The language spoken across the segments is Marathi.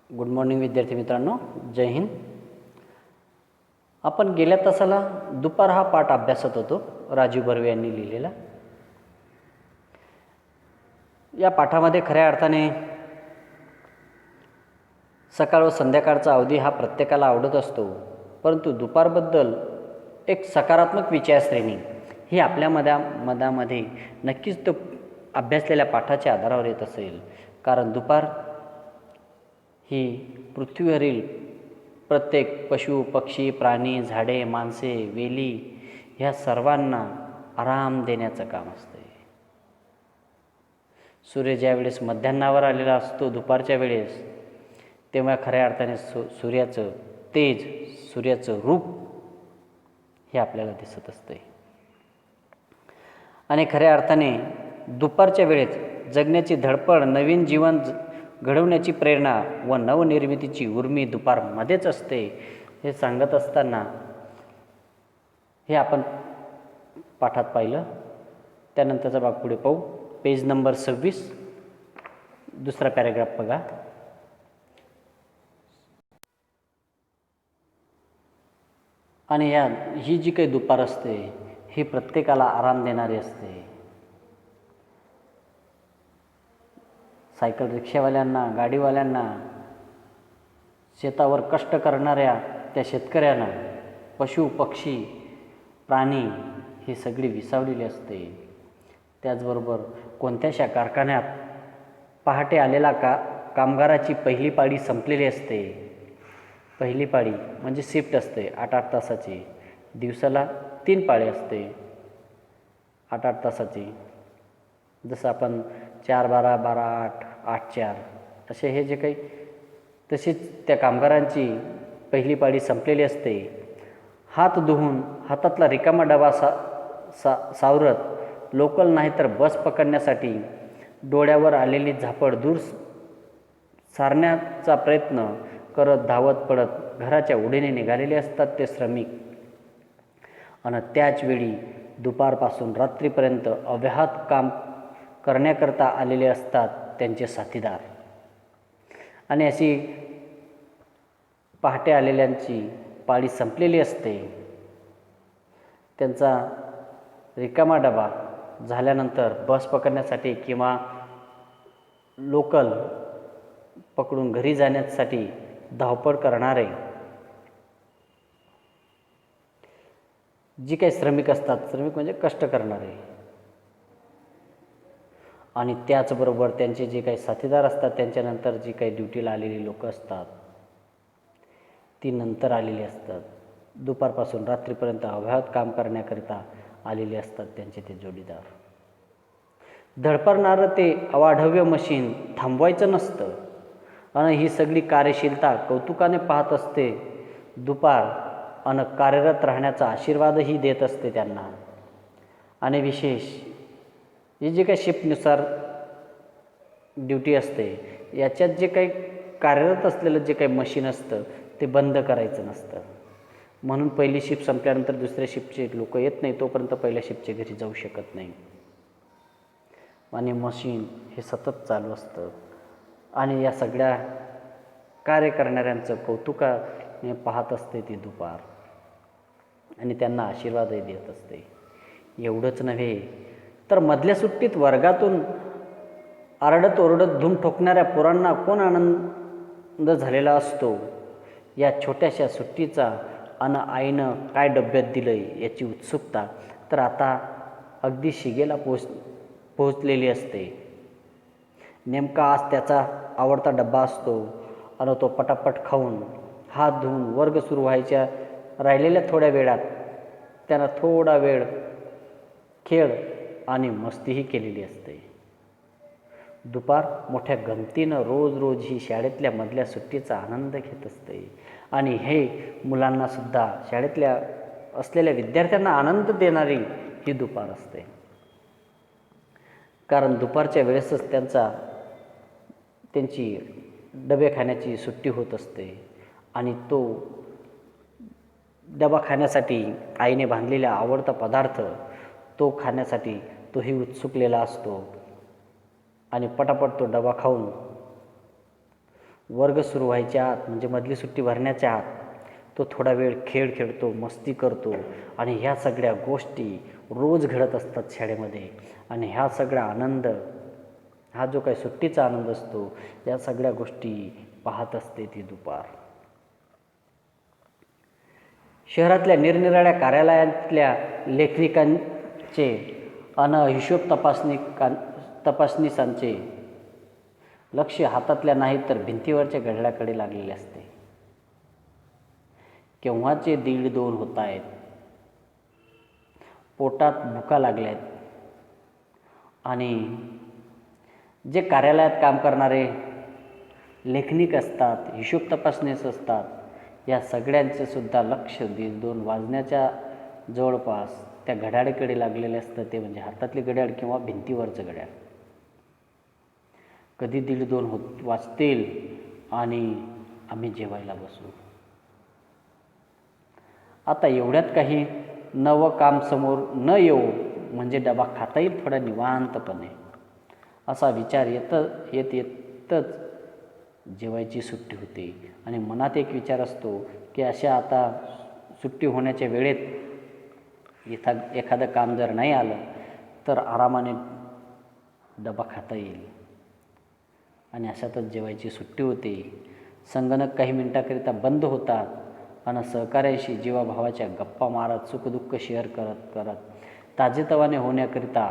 गुड मॉर्निंग विद्यार्थी मित्रांनो, जय हिंद. आपण गेल्या तासाला दुपार हा पाठ अभ्यासत होतो, राजीव बर्वे यांनी लिहिलेला. या पाठामध्ये खऱ्या अर्थाने सकाळ व संध्याकाळचा अवधी हा प्रत्येकाला आवडत असतो, परंतु दुपारबद्दल एक सकारात्मक विचारश्रेणी ही आपल्या मनामध्ये नक्कीच तो अभ्यासलेल्या पाठाच्या आधारावर येत असेल. कारण दुपार ही पृथ्वीवरील प्रत्येक पशु, पक्षी, प्राणी, झाडे, माणसे, वेली ह्या सर्वांना आराम देण्याचं काम असते. सूर्य ज्या वेळेस मध्यान्हावर आलेला असतो दुपारच्या वेळेस, तेव्हा खऱ्या अर्थाने सूर्याचं तेज, सूर्याचं रूप हे आपल्याला दिसत असते. आणि खऱ्या अर्थाने दुपारच्या वेळेत जगण्याची धडपड, नवीन जीवन घडवण्याची प्रेरणा व नवनिर्मितीची उर्मी दुपारमध्येच असते हे सांगत असताना हे आपण पाठात पाहिलं. त्यानंतरचा भाग पुढे पाहू. पेज नंबर 26, दुसरा पॅरेग्राफ बघा. आणि ही जी काही दुपार असते ही प्रत्येकाला आराम देणारी असते. सायकल रिक्षावाल्यांना, गाडीवाल्यांना, शेतावर कष्ट करणाऱ्या त्या शेतकऱ्यांना, पशु, पक्षी, प्राणी ही सगळी विसावलेली असते. त्याचबरोबर कोणत्याशा कारखान्यात पहाटे आलेला कामगाराची पहिली पाळी संपलेली असते. पहिली पाळी म्हणजे शिफ्ट असते 8-8 तासाची. दिवसाला 3 पाळी असते 8-8 तासाची. जसं आपण 4-12, 12-8, 8-4 असे हे जे काही, तशीच त्या कामगारांची पहिली पाळी संपलेली असते. हात धुवून हातातला रिकामा डबा सावरत लोकल नाही तर बस पकडण्यासाठी डोळ्यावर आलेली झापड दूर सारण्याचा प्रयत्न करत धावत पडत घराच्या ओढीने निघालेले असतात ते श्रमिक. आणि त्याच वेळी दुपारपासून रात्रीपर्यंत अव्याहत काम करण्याकरता आलेले असतात त्यांचे साथीदार. आणि अशी पहाटे आलेल्यांची पाळी संपलेली असते. त्यांचा रिकामा डबा झाल्यानंतर बस पकडण्यासाठी किंवा लोकल पकडून घरी जाण्यासाठी धावपळ करणारे जी काही श्रमिक असतात, श्रमिक म्हणजे कष्ट करणारे, आणि त्याचबरोबर त्यांचे जे काही साथीदार असतात, त्यांच्यानंतर जी काही ड्युटीला आलेली लोक असतात ती नंतर आलेली असतात. दुपारपासून रात्रीपर्यंत अव्याहत काम करण्याकरिता आलेले असतात त्यांचे ते जोडीदार. धडपडणारं ते अवाढव्य मशीन थांबवायचं नसतं आणि ही सगळी कार्यशीलता कौतुकाने पाहत असते दुपार आणि कार्यरत राहण्याचा आशीर्वादही देत असते त्यांना. आणि विशेष हे जे काही शिफ्टनुसार ड्युटी असते याच्यात जे काही कार्यरत असलेलं जे काही मशीन असतं ते बंद करायचं नसतं. म्हणून पहिली शिफ्ट संपल्यानंतर दुसऱ्या शिफ्टचे लोक येत नाही तोपर्यंत पहिल्या शिफ्टचे घरी जाऊ शकत नाही. आणि मशीन हे सतत चालू असतं आणि या सगळ्या कार्य करणाऱ्यांचं कौतुकाने पाहत असते ती दुपार आणि त्यांना आशीर्वादही देत असते. एवढंच नव्हे तर मधल्या सुट्टीत वर्गातून आरडत ओरडत धूम ठोकणाऱ्या पोरांना कोण आनंद झालेला असतो या छोट्याशा सुट्टीचा. आणि आईनं काय डब्यात दिलंय याची उत्सुकता तर आता अगदी शिगेला पोहोचलेली असते. नेमका आज त्याचा आवडता डब्बा असतो आणि तो पटापट खाऊन हात धुवून वर्ग सुरू व्हायच्या राहिलेल्या थोड्या वेळात त्यानं थोडा वेळ खेळ आणि मस्तीही केलेली असते. दुपार मोठ्या गमतीनं रोज ही शाळेतल्या मधल्या सुट्टीचा आनंद घेत असते. आणि हे मुलांनासुद्धा, शाळेतल्या असलेल्या विद्यार्थ्यांना आनंद देणारी ही दुपार असते. कारण दुपारच्या वेळेसच त्यांची डबे खाण्याची सुट्टी होत असते आणि तो डबा खाण्यासाठी आईने बांधलेला आवडता पदार्थ तो खाण्यासाठी तोही उत्सुकलेला असतो. आणि पटापट तो डबा खाऊन वर्ग सुरू व्हायच्या आत म्हणजे मधली सुट्टी भरण्याच्या आत तो थोडा वेळ खेळ खेळतो, मस्ती करतो आणि ह्या सगळ्या गोष्टी रोज घडत असतात शाळेमध्ये. आणि ह्या सगळा आनंद, हा जो काही सुट्टीचा आनंद असतो, या सगळ्या गोष्टी पाहत असते ती दुपार. शहरातल्या निरनिराळ्या कार्यालयातल्या लेखनिकांचे हिशोब तपासणीसांचे लक्ष हातातल्या नाही तर भिंतीवरच्या घड्याळाकडे लागलेले असते. केव्हाचे 1:30-2 होत आहेत, पोटात भुका लागल्यात आणि जे कार्यालयात काम करणारे लेखनिक असतात, हिशोब तपासणीस असतात, या सगळ्यांचे सुद्धा लक्ष 1:30-2 वाजण्याच्या जवळपास त्या घड्याळाकडे लागलेले असतं. ते म्हणजे हातातले घड्याळ किंवा भिंतीवरचं घड्याळ. कधी 1:30-2 वाजतील आणि आम्ही जेवायला बसू. आता एवढ्यात काही नवं काम समोर न येऊ म्हणजे डबा खाता येईल थोडा निवांतपणे, असा विचार येतच जेवायची सुट्टी होते. आणि मनात एक विचार असतो की अशा आता सुट्टी होण्याच्या वेळेत एखादं काम जर नाही आलं तर आरामाने डबा खाता येईल. आणि अशातच जेवायची सुट्टी होते. संगणक काही मिनिटाकरिता बंद होतात आणि सहकार्याशी जीवाभावाच्या गप्पा मारत, सुखदुःख शेअर करत करत ताजेतवाने होण्याकरिता,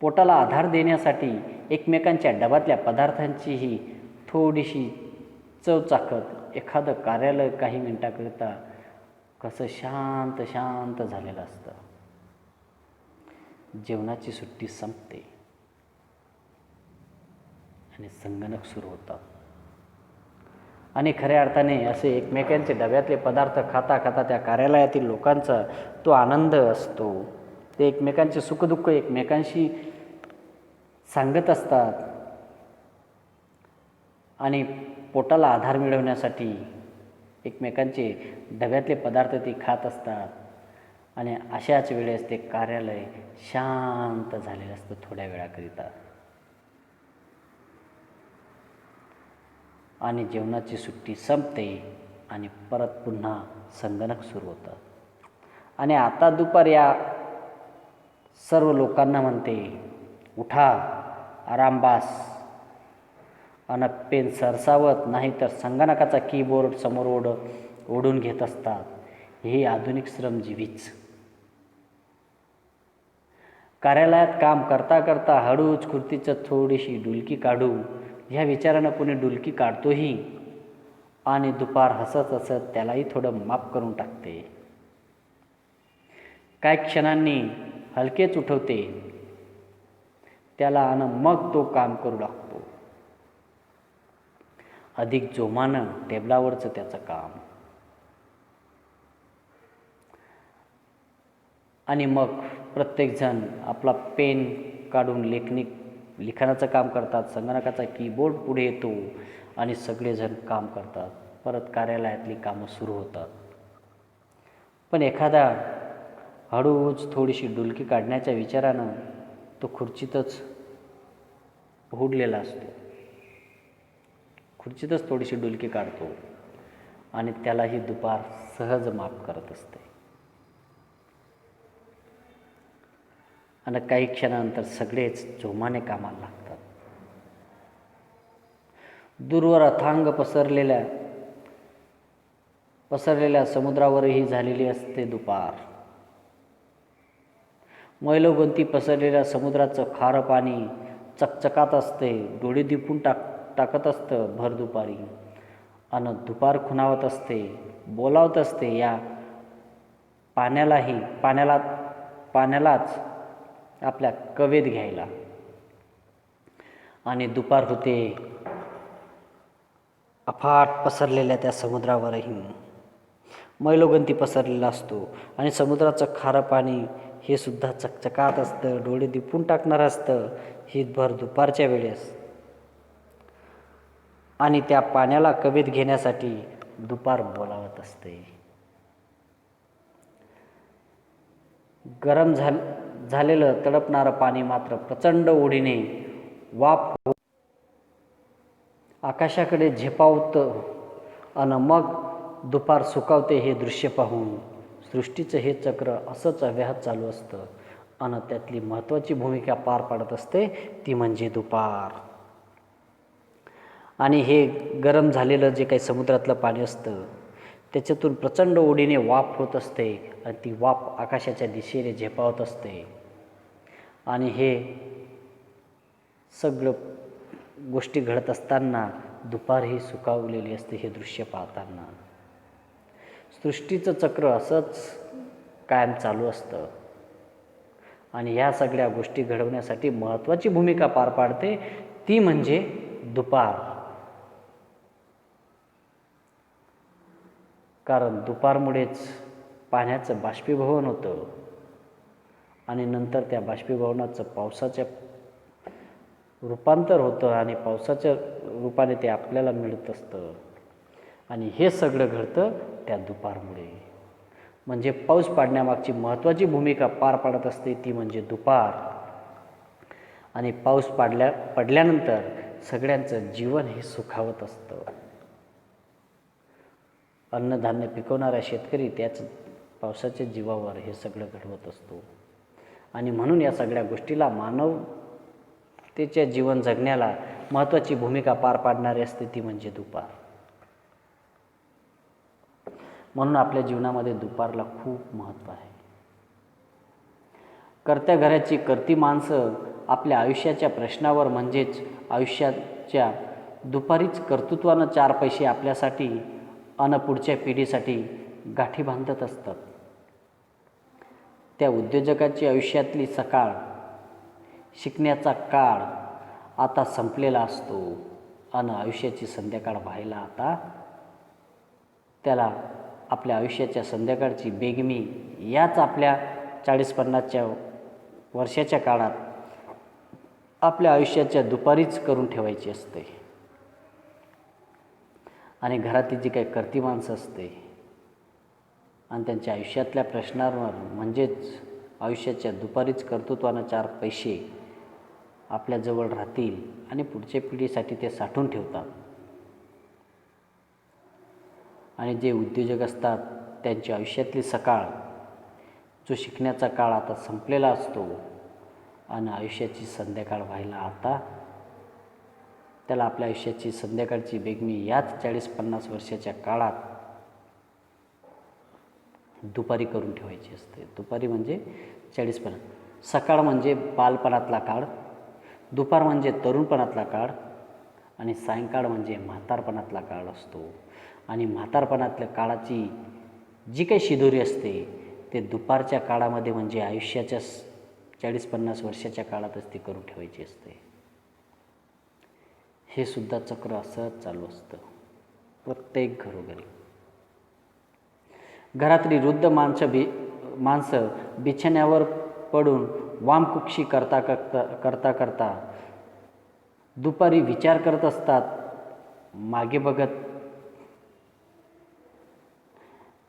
पोटाला आधार देण्यासाठी एकमेकांच्या डब्यातल्या पदार्थांचीही थोडीशी चव चाखत एखादं कार्यालय काही मिनिटाकरिता कसं शांत शांत झालेलं असतं. जेवणाची सुट्टी संपते आणि संगणक सुरू होतात. आणि खऱ्या अर्थाने असे एकमेकांचे डब्यातले पदार्थ खाता खाता त्या कार्यालयातील लोकांचा तो आनंद असतो. ते एकमेकांचे सुखदुःख एकमेकांशी सांगत असतात आणि पोटाला आधार मिळवण्यासाठी एकमेकांचे डब्यातले पदार्थ ते खात असतात. आणि अशाच वेळेस ते कार्यालय शांत झालेलं असतं थोड्या वेळाकरिता. आणि जेवणाची सुट्टी संपते आणि परत पुन्हा संगणक सुरू होतं. आणि आता दुपार या सर्व लोकांना म्हणते, उठा, आरामबास. आणि पेन सरसावत नाही तर संगणकाचा कीबोर्ड समोर ओढून घेत असतात. हे आधुनिक श्रमजीवीच. कार्यालयात काम करता करता हळूच खुर्चीचं थोडीशी डुलकी काढू ह्या विचारानं कोणी डुलकी काढतोही आणि दुपार हसत हसत त्यालाही थोडं माफ करून टाकते. काही क्षणांनी हलकेच उठवते त्याला आणि मग तो काम करू लागतो. अधिक जोमानं टेबलावरचं त्याचं काम. आणि मग प्रत्येकजण आपला पेन काढून लिखाणाचं काम करतात. संगणकाचा कीबोर्ड पुढे येतो आणि सगळेजण काम करतात. परत कार्यालयातली कामं सुरू होतात. पण एखादा हळूच थोडीशी डुलकी काढण्याच्या विचारानं तो खुर्चीतच हुडलेला असतो. खुर्चीतच थोडीशी डुलकी काढतो आणि त्यालाही दुपार सहज माफ करत असते. आणि काही क्षणानंतर सगळेच जोमाने कामाला लागतात. दूरवर अथांग पसरलेल्या समुद्रावरही झालेली असते दुपार. मैलोगंती पसरलेल्या समुद्राचं खारं पाणी चकचकात असते, डोळे दिपून टाकत असतं भर दुपारी. आणि दुपार खुणावत असते, बोलावत असते या पाण्यालाच आपल्या कवेत घ्यायला. आणि दुपार होते अफाट पसरलेल्या त्या समुद्रावरही मैलोगंती पसरलेला असतो आणि समुद्राचं खारं पाणी हे सुद्धा चकचकात असतं, डोळे दिपून टाकणारं असतं ही भर दुपारच्या वेळेस. आणि त्या पाण्याला कवेत घेण्यासाठी दुपार बोलावत असते. गरम झालेलं तडपणारं पाणी मात्र प्रचंड ओढीने वाफ आकाशाकडे झेपावतं अन मग दुपार सुकावते हे दृश्य पाहून सृष्टीचं हे चक्र असंच अव्याहत चालू असतं अन त्यातली महत्त्वाची भूमिका पार पाडत असते ती म्हणजे दुपार. आणि हे गरम झालेलं जे काही समुद्रातलं पाणी असतं त्याच्यातून प्रचंड ओढीने वाफ होत असते आणि ती वाफ आकाशाच्या दिशेने झेपावत असते. आणि हे सगळं गोष्टी घडत असताना दुपार ही सुकावलेली असते हे दृश्य पाहताना. सृष्टीचं चक्र असंच कायम चालू असतं आणि ह्या सगळ्या गोष्टी घडवण्यासाठी महत्त्वाची भूमिका पार पाडते ती म्हणजे दुपार. कारण दुपारमुळेच पाण्याचं बाष्पीभवन होतं आणि नंतर त्या बाष्पीभवनाचं पावसाच्या रूपांतर होतं आणि पावसाच्या रूपाने ते आपल्याला मिळत असतं. आणि हे सगळं घडतं त्या दुपारमुळे. म्हणजे पाऊस पाडण्यामागची महत्त्वाची भूमिका पार पाडत असते ती म्हणजे दुपार. आणि पाऊस पडल्यानंतर सगळ्यांचं जीवन हे सुखावत असतं. अन्नधान्य पिकवणारा शेतकरी त्याच पावसाच्या जीवावर हे सगळं घडवत असतो. आणि म्हणून या सगळ्या गोष्टीला मानवतेच्या जीवन जगण्याला महत्त्वाची भूमिका पार पाडणारी असते ती म्हणजे दुपार. म्हणून आपल्या जीवनामध्ये दुपारला खूप महत्त्व आहे. कर्त्या घराची करती माणसं आपल्या आयुष्याच्या प्रश्नावर म्हणजेच आयुष्याच्या दुपारीच कर्तृत्वानं 4 पैसे आपल्यासाठी अन पुढच्या पिढीसाठी गाठी बांधत असतात. त्या उद्योजकाची आयुष्यातली सकाळ, शिकण्याचा काळ आता संपलेला असतो अन आयुष्याची संध्याकाळ व्हायला आता त्याला आपल्या आयुष्याच्या संध्याकाळची बेगमी याच आपल्या 40-50 वर्षाच्या काळात आपल्या आयुष्याच्या दुपारीच करून ठेवायची असते. आणि घरातली जी काही कर्ती माणसं असते आणि त्यांच्या आयुष्यातल्या प्रश्नांवर म्हणजेच आयुष्याच्या दुपारीच कर्तृत्वानं 4 पैसे आपल्याजवळ राहतील आणि पुढच्या पिढीसाठी ते साठवून ठेवतात. आणि जे उद्योजक असतात त्यांच्या आयुष्यातली सकाळ, जो शिकण्याचा काळ आता संपलेला असतो आणि आयुष्याची संध्याकाळ व्हायला आता त्याला आपल्या आयुष्याची संध्याकाळची बेगमी याच 40-50 वर्षाच्या काळात दुपारी करून ठेवायची असते. दुपारी म्हणजे 40-50. सकाळ म्हणजे बालपणातला काळ, दुपार म्हणजे तरुणपणातला काळ आणि सायंकाळ म्हणजे म्हातारपणातला काळ असतो. आणि म्हातारपणातल्या काळाची जी काही शिदोरी असते ते दुपारच्या काळामध्ये म्हणजे आयुष्याच्या 40-50 वर्षाच्या काळातच ती करून ठेवायची असते. हे सुद्धा चक्र असंच चालू असतं प्रत्येक घरोघरी. घरातली वृद्ध माणसं बिछाण्यावर पडून वामकुक्षी करता दुपारी विचार करत असतात. मागे बघत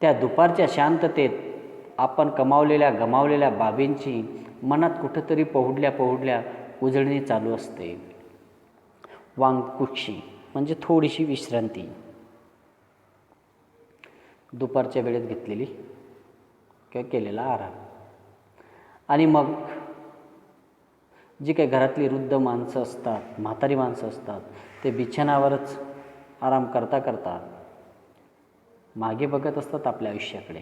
त्या दुपारच्या शांततेत आपण गमावलेल्या बाबींची मनात कुठंतरी पहुडल्या उजळणी चालू असते. वामकुक्षी म्हणजे थोडीशी विश्रांती दुपारच्या वेळेत घेतलेली किंवा केलेला आराम. आणि मग जी काही घरातली वृद्ध माणसं असतात, म्हातारी माणसं असतात, ते बिछाणावरच आराम करता मागे बघत असतात आपल्या आयुष्याकडे.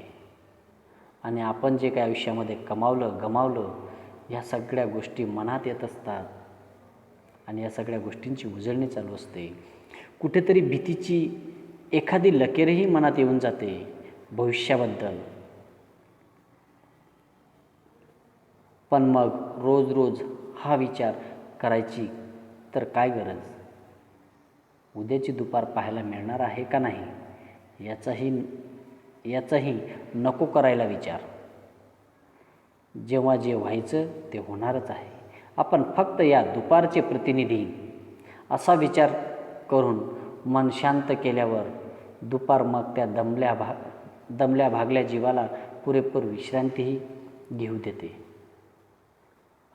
आणि आपण जे काही आयुष्यामध्ये गमावलं ह्या सगळ्या गोष्टी मनात येत असतात आणि या सगळ्या गोष्टींची उजळणी चालू असते. कुठेतरी भीतीची एखादी लकीरही मनात येऊन जाते भविष्याबद्दल. पण मग रोज हा विचार करायची तर काय गरज? उद्याची दुपार पाहायला मिळणार आहे का नाही याचाही नको करायला विचार. जेव्हा जे व्हायचं ते होणारच आहे. आपण फक्त या दुपारचे प्रतिनिधी असा विचार करून मन शांत केल्यावर दुपार मग त्या दमल्या भागल्या जीवाला पुरेपूर विश्रांतीही घेऊ देते.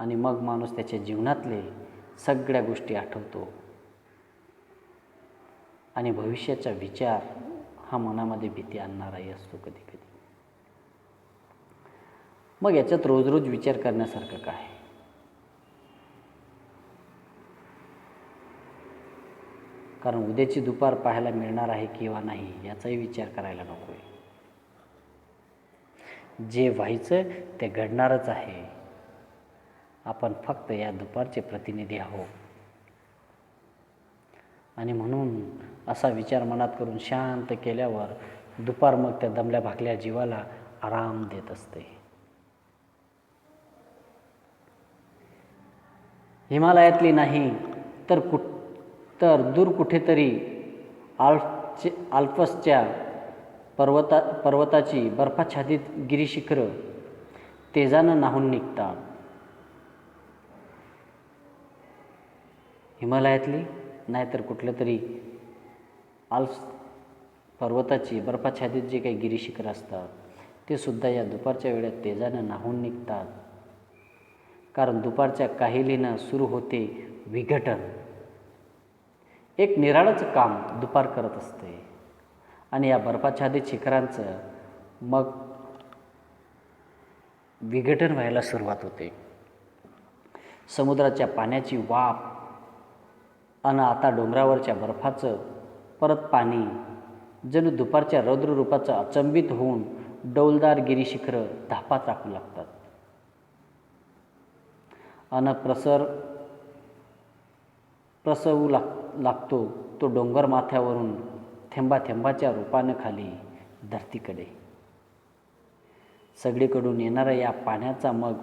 आणि मग माणूस त्याच्या जीवनातले सगळ्या गोष्टी आठवतो आणि भविष्याचा विचार हा मनामध्ये भीती आणणाराही असतो कधी कधी. मग याच्यात रोज रोज विचार करण्यासारखं काय? कारण उद्याची दुपार पाहायला मिळणार आहे किंवा नाही याचाही विचार करायला नको आहे. जे व्हायचं ते घडणारच आहे. आपण फक्त या दुपारचे प्रतिनिधी आहोत. आणि म्हणून असा विचार मनात करून शांत केल्यावर दुपार मग त्या दमल्या भागल्या जीवाला आराम देत असते. हिमालयातली नाही तर दूर कुठेतरी आल्प्सच्या पर्वताची बर्फाच्छादित गिरीशिखरं तेजानं न्हाऊन निघतात. हिमालयातली नाहीतर कुठल्या तरी आल्प्स पर्वताची बर्फाच्छादित जे काही गिरीशिखरं असतात ते सुद्धा या दुपारच्या वेळेत तेजानं न्हाऊन निघतात. कारण दुपारच्या काहिलीनं सुरू होते विघटन. एक निराळंच काम दुपार करत असते आणि या बर्फाच्छादित शिखरांचं मग विघटन व्हायला सुरुवात होते. समुद्राच्या पाण्याची वाफ आणि आता डोंगरावरच्या बर्फाचं परत पाणी जणू दुपारच्या रौद्ररूपाचं अचंबित होऊन डौलदार गिरीशिखरं धापा टाकू लागतात. अन प्रसवू लागतो तो डोंगर माथ्यावरून थेंबा थेंबाच्या रूपानं खाली धरतीकडे. सगळीकडून येणाऱ्या या पाण्याचा मग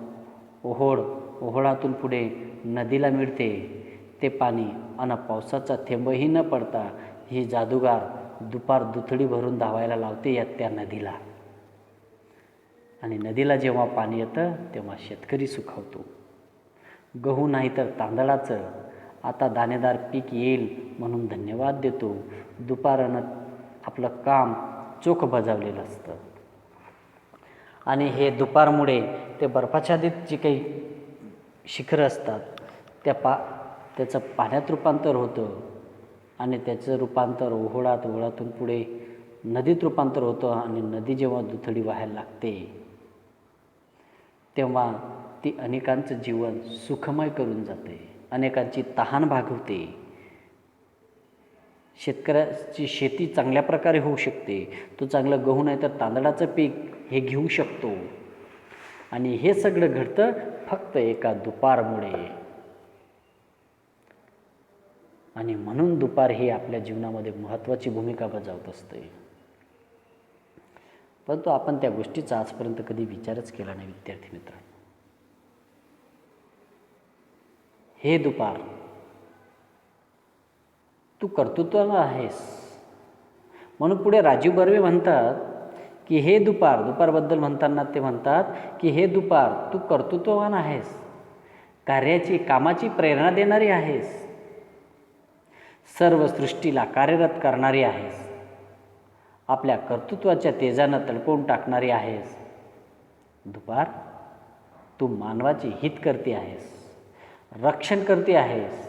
ओहोळातून पुढे नदीला मिळते ते पाणी अन पावसाचा थेंबही न पडता ही जादूगार दुपार दुथडी भरून धावायला लावते या त्या नदीला. आणि नदीला जेव्हा पाणी येतं तेव्हा शेतकरी सुखावतो. गहू नाही तर तांदळाचं आता दाणेदार पीक येईल म्हणून धन्यवाद देतो. दुपारानं आपलं काम चोख बजावलेलं असतं. आणि हे दुपारमुळे ते बर्फाच्छादित जी काही शिखरं असतात त्याचं पाण्यात रूपांतर होतं आणि त्याचं रूपांतर ओहोळातून पुढे नदीत रूपांतर होतं. आणि नदी जेव्हा दुथडी व्हायला लागते तेव्हा ती अनेकांचं जीवन सुखमय करून जाते, अनेकांची तहान भागवते. शेतकऱ्याची शेती चांगल्या प्रकारे होऊ शकते. तो चांगलं गहू नाही तर तांदळाचं पीक हे घेऊ शकतो. आणि हे सगळं घडतं फक्त एका दुपारमुळे. आणि म्हणून दुपार ही आपल्या जीवनामध्ये महत्त्वाची भूमिका बजावत असते. परंतु आपण त्या गोष्टीचा आजपर्यंत कधी विचारच केला नाही. विद्यार्थी मित्रांनो, हे दुपार तू कर्तृत्वानं आहेस. म्हणून पुढे राजीव बर्वे म्हणतात की हे दुपारबद्दल म्हणताना ते म्हणतात की हे दुपार तू कर्तृत्ववान आहेस, कामाची प्रेरणा देणारी आहेस, सर्व सृष्टीला कार्यरत करणारी आहेस, आपल्या कर्तृत्वाच्या तेजानं तडपवून टाकणारी आहेस. दुपार तू मानवाची हित करते आहेस, रक्षण करते आहेस,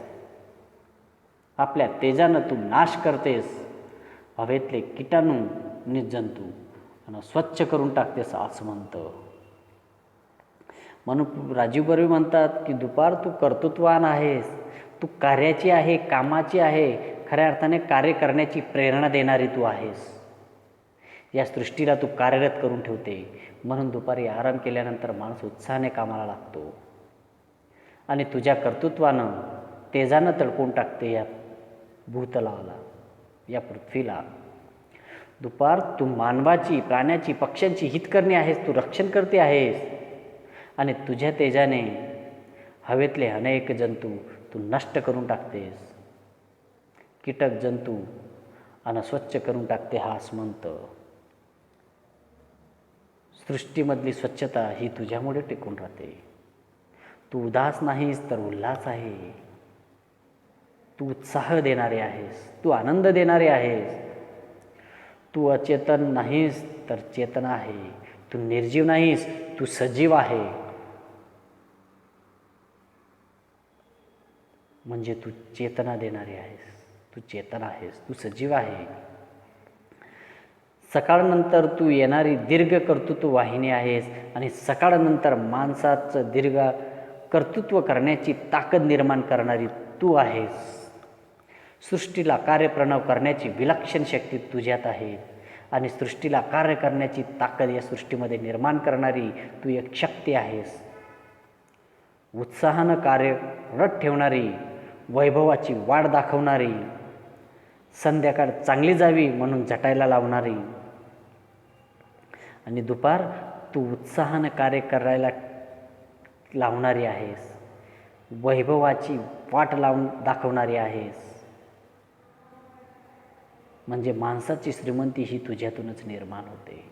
आपल्या तेजानं तू नाश करतेस, हवेतले किटाणू निर्जंतू आणि स्वच्छ करून टाकतेस असं म्हणतं. म्हणून राजीव बर्वे म्हणतात की दुपार तू कर्तृत्ववान आहेस, तू कार्याची आहे, कामाची आहे, खऱ्या अर्थाने कार्य करण्याची प्रेरणा देणारी तू आहेस. या सृष्टीला तू कार्यरत करून ठेवते. म्हणून दुपारी आराम केल्यानंतर माणूस उत्साहाने कामाला लागतो आणि तुझ्या कर्तृत्वानं तेजानं तडपून टाकते या भूतलाला, या पृथ्वीला. दुपार तू मानवाची, प्राण्याची, पक्ष्यांची हित करणे आहेस, तू रक्षण करते आहेस आणि तुझ्या तेजाने हवेतले अनेक जंतू तू नष्ट करून टाकतेस, कीटक जंतू आणि स्वच्छ करून टाकते हा आसमंत. सृष्टीमधली स्वच्छता ही तुझ्यामुळे टिकून राहते. तू उदास नाहीस तर उल्हास आहे, तू उत्साह देणारे आहेस, तू आनंद देणारे आहेस, तू अचेतन नाहीस तर चेतना आहे, तू निर्जीव नाहीस तू सजीव आहे. म्हणजे तू चेतना देणारी आहेस, तू चेतन आहेस, तू सजीव आहे. सकाळनंतर तू येणारी दीर्घ कर्तृत्व वाहिनी आहेस आणि सकाळनंतर माणसाचं दीर्घ कर्तृत्व करण्याची ताकद निर्माण करणारी तू आहेस. सृष्टीला कार्यप्रणव करण्याची विलक्षण शक्ती तुझ्यात आहे आणि सृष्टीला कार्य करण्याची ताकद या सृष्टीमध्ये निर्माण करणारी तू एक शक्ती आहेस. उत्साहानं कार्यरत ठेवणारी, वैभवाची वाट दाखवणारी, संध्याकाळ चांगली जावी म्हणून झटायला लावणारी आणि दुपार तू उत्साहानं कार्य करायला लावणारी आहेस. वैभवाची वाट लावून दाखवणारी आहेस. म्हणजे माणसाची श्रीमंती ही तुझ्यातूनच निर्माण होते.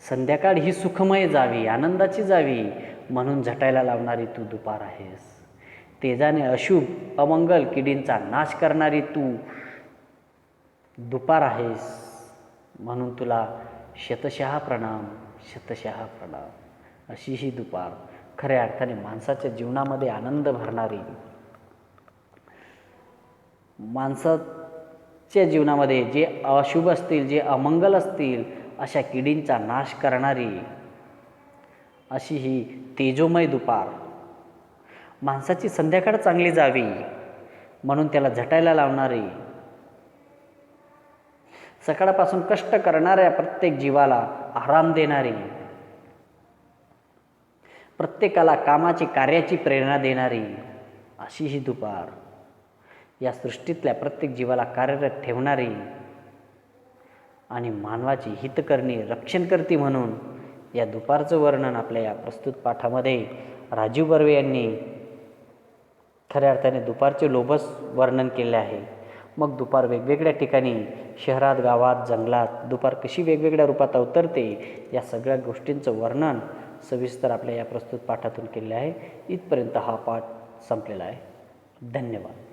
संध्याकाळ ही सुखमय जावी, आनंदाची जावी म्हणून झटायला लावणारी तू दुपार आहेस. तेजाने अशुभ, अमंगल, किडींचा नाश करणारी तू दुपार आहेस. म्हणून तुला शतशः प्रणाम, शतशः प्रणाम. अशी ही दुपार खऱ्या अर्थाने माणसाच्या जीवनामध्ये आनंद भरणारी, माणसाच्या जीवनामध्ये जे अशुभ असतील, जे अमंगल असतील अशा किडींचा नाश करणारी अशी ही तेजोमय दुपार. माणसाची संध्याकाळ चांगली जावी म्हणून त्याला झटायला लावणारी, सकाळपासून कष्ट करणाऱ्या प्रत्येक जीवाला आराम देणारी, प्रत्येकाला कामाची कार्याची प्रेरणा देणारी अशी ही दुपार. या सृष्टीतल्या प्रत्येक जीवाला कार्यरत ठेवणारी आणि मानवाची हितकरणी, रक्षण करती म्हणून या दुपारचं वर्णन आपल्या या प्रस्तुत पाठामध्ये राजीव बर्वे यांनी खऱ्या अर्थाने दुपारचे लोभस वर्णन केले आहे. मग दुपार वेगवेगळ्या ठिकाणी, शहरात, गावात, जंगलात दुपार कशी वेगवेगळ्या रूपात अवतरते या सगळ्या गोष्टींचं वर्णन सविस्तर आपल्या या प्रस्तुत पाठातून केले आहे. इथपर्यंत हा पाठ संपलेला आहे. धन्यवाद.